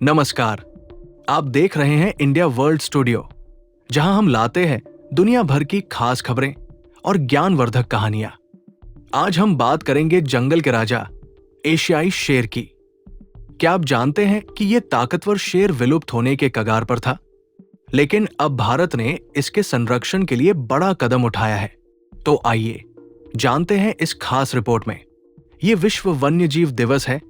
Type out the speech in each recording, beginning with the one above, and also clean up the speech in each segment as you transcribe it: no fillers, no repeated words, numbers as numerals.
नमस्कार। आप देख रहे हैं इंडिया वर्ल्ड स्टूडियो, जहां हम लाते हैं दुनिया भर की खास खबरें और ज्ञानवर्धक कहानियां। आज हम बात करेंगे जंगल के राजा एशियाई शेर की। क्या आप जानते हैं कि यह ताकतवर शेर विलुप्त होने के कगार पर था, लेकिन अब भारत ने इसके संरक्षण के लिए बड़ा कदम उठाया है। तो आइए जानते हैं इस खास रिपोर्ट में। यह विश्व वन्यजीव दिवस है,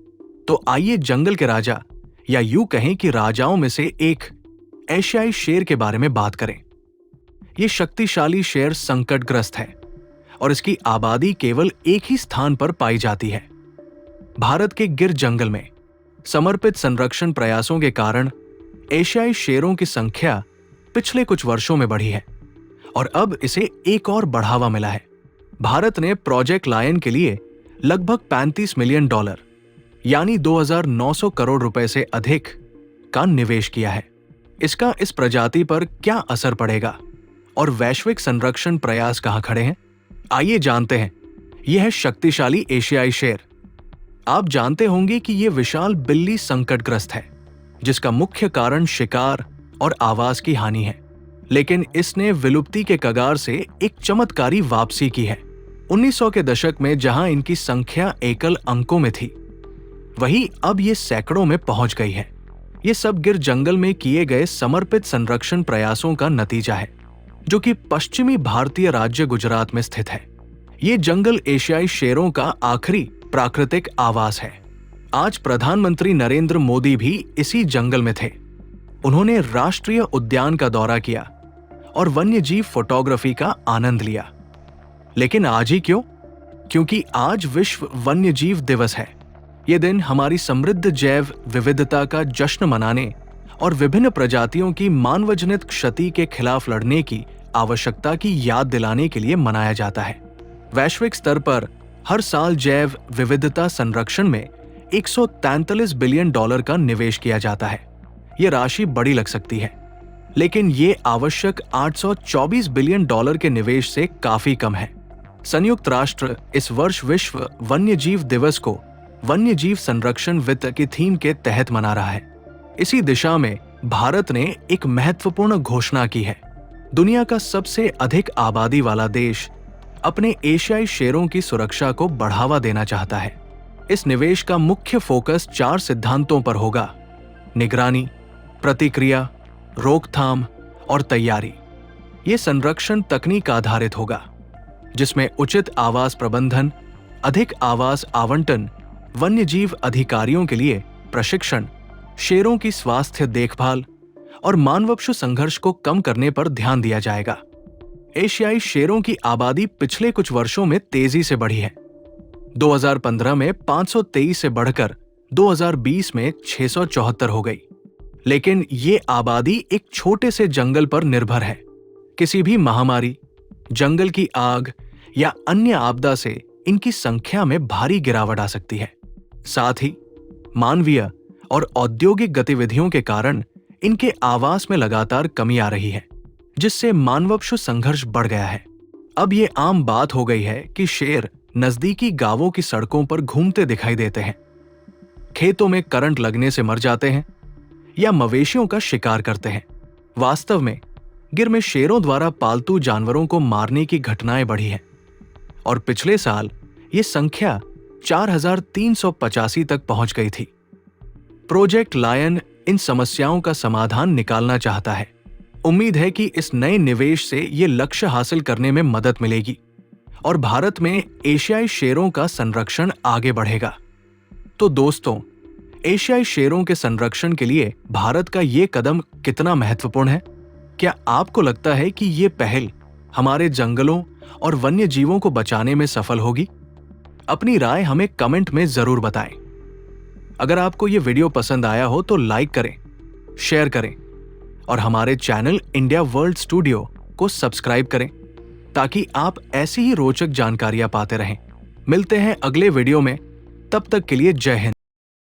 तो आइए जंगल के राजा, या यूं कहें कि राजाओं में से एक एशियाई शेर के बारे में बात करें। यह शक्तिशाली शेर संकटग्रस्त है और इसकी आबादी केवल एक ही स्थान पर पाई जाती है। भारत के गिर जंगल में समर्पित संरक्षण प्रयासों के कारण एशियाई शेरों की संख्या पिछले कुछ वर्षों में बढ़ी है और अब इसे एक और बढ़ावा मिला है। भारत ने प्रोजेक्ट लायन के लिए लगभग $35 मिलियन यानी 2,900 करोड़ रुपए से अधिक का निवेश किया है। इसका इस प्रजाति पर क्या असर पड़ेगा और वैश्विक संरक्षण प्रयास कहां खड़े हैं, आइए जानते हैं। यह है शक्तिशाली एशियाई शेर। आप जानते होंगे कि यह विशाल बिल्ली संकटग्रस्त है, जिसका मुख्य कारण शिकार और आवास की हानि है, लेकिन इसने विलुप्ति के कगार से एक चमत्कारी वापसी की है। 1900 के दशक में जहां इनकी संख्या एकल अंकों में थी, वहीं अब ये सैकड़ों में पहुंच गई है। ये सब गिर जंगल में किए गए समर्पित संरक्षण प्रयासों का नतीजा है, जो कि पश्चिमी भारतीय राज्य गुजरात में स्थित है। ये जंगल एशियाई शेरों का आखिरी प्राकृतिक आवास है। आज प्रधानमंत्री नरेंद्र मोदी भी इसी जंगल में थे। उन्होंने राष्ट्रीय उद्यान का दौरा किया और वन्यजीव फोटोग्राफी का आनंद लिया। लेकिन आज ही क्यों? क्योंकि आज विश्व वन्यजीव दिवस है। ये दिन हमारी समृद्ध जैव विविधता का जश्न मनाने और विभिन्न प्रजातियों की मानवजनित क्षति के खिलाफ लड़ने की आवश्यकता की याद दिलाने के लिए मनाया जाता है। वैश्विक स्तर पर हर साल जैव विविधता संरक्षण में $143 बिलियन का निवेश किया जाता है। ये राशि बड़ी लग सकती है, लेकिन ये आवश्यक $824 बिलियन के निवेश से काफी कम है। संयुक्त राष्ट्र इस वर्ष विश्व वन्यजीव दिवस को वन्यजीव संरक्षण वित्त की थीम के तहत मना रहा है। इसी दिशा में भारत ने एक महत्वपूर्ण घोषणा की है। दुनिया का सबसे अधिक आबादी वाला देश अपने एशियाई शेरों की सुरक्षा को बढ़ावा देना चाहता है। इस निवेश का मुख्य फोकस 4 सिद्धांतों पर होगा: निगरानी, प्रतिक्रिया, रोकथाम और तैयारी। ये संरक्षण तकनीक आधारित होगा, जिसमें उचित आवास प्रबंधन, अधिक आवास आवंटन, वन्यजीव अधिकारियों के लिए प्रशिक्षण, शेरों की स्वास्थ्य देखभाल और मानवपशु संघर्ष को कम करने पर ध्यान दिया जाएगा। एशियाई शेरों की आबादी पिछले कुछ वर्षों में तेजी से बढ़ी है। 2015 में 523 से बढ़कर 2020 में 674 हो गई। लेकिन ये आबादी एक छोटे से जंगल पर निर्भर है। किसी भी महामारी, जंगल की आग या अन्य आपदा से इनकी संख्या में भारी गिरावट आ सकती है। साथ ही मानवीय और औद्योगिक गतिविधियों के कारण इनके आवास में लगातार कमी आ रही है, जिससे मानवपशु संघर्ष बढ़ गया है। अब ये आम बात हो गई है कि शेर नजदीकी गांवों की सड़कों पर घूमते दिखाई देते हैं, खेतों में करंट लगने से मर जाते हैं या मवेशियों का शिकार करते हैं। वास्तव में गिर में शेरों द्वारा पालतू जानवरों को मारने की घटनाएं बढ़ी हैं और पिछले साल ये संख्या 4,385 तक पहुंच गई थी। प्रोजेक्ट लायन इन समस्याओं का समाधान निकालना चाहता है। उम्मीद है कि इस नए निवेश से ये लक्ष्य हासिल करने में मदद मिलेगी और भारत में एशियाई शेरों का संरक्षण आगे बढ़ेगा। तो दोस्तों, एशियाई शेरों के संरक्षण के लिए भारत का ये कदम कितना महत्वपूर्ण है? क्या आपको लगता है कि ये पहल हमारे जंगलों और वन्य जीवों को बचाने में सफल होगी? अपनी राय हमें कमेंट में जरूर बताएं। अगर आपको ये वीडियो पसंद आया हो तो लाइक करें, शेयर करें और हमारे चैनल इंडिया वर्ल्ड स्टूडियो को सब्सक्राइब करें, ताकि आप ऐसी ही रोचक जानकारियां पाते रहें। मिलते हैं अगले वीडियो में, तब तक के लिए जय हिंद।